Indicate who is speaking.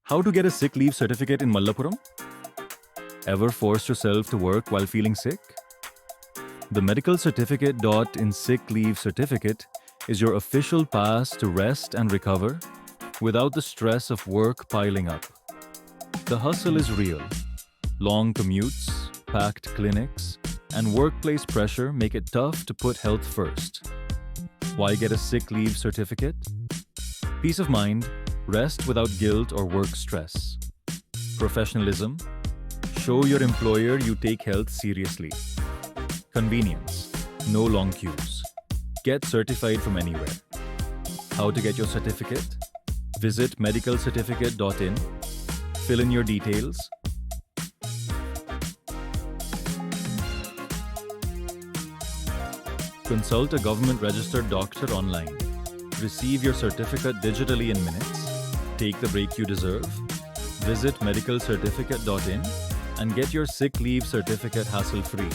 Speaker 1: How to get a sick leave certificate in Mallapuram? Ever forced yourself to work while feeling sick? The medical certificate in sick leave certificate is your official pass to rest and recover without the stress of work piling up. The hustle is real. Long commutes, packed clinics, and workplace pressure make it tough to put health first. Why get a sick leave certificate? Peace of mind, rest without guilt or work stress. Professionalism, show your employer you take health seriously. Convenience, no long queues. Get certified from anywhere. How to get your certificate? Visit medicalcertificate.in, fill in your details, consult a government-registered doctor online, receive your certificate digitally in minutes, take the break you deserve, visit medicalcertificate.in and get your sick leave certificate hassle-free.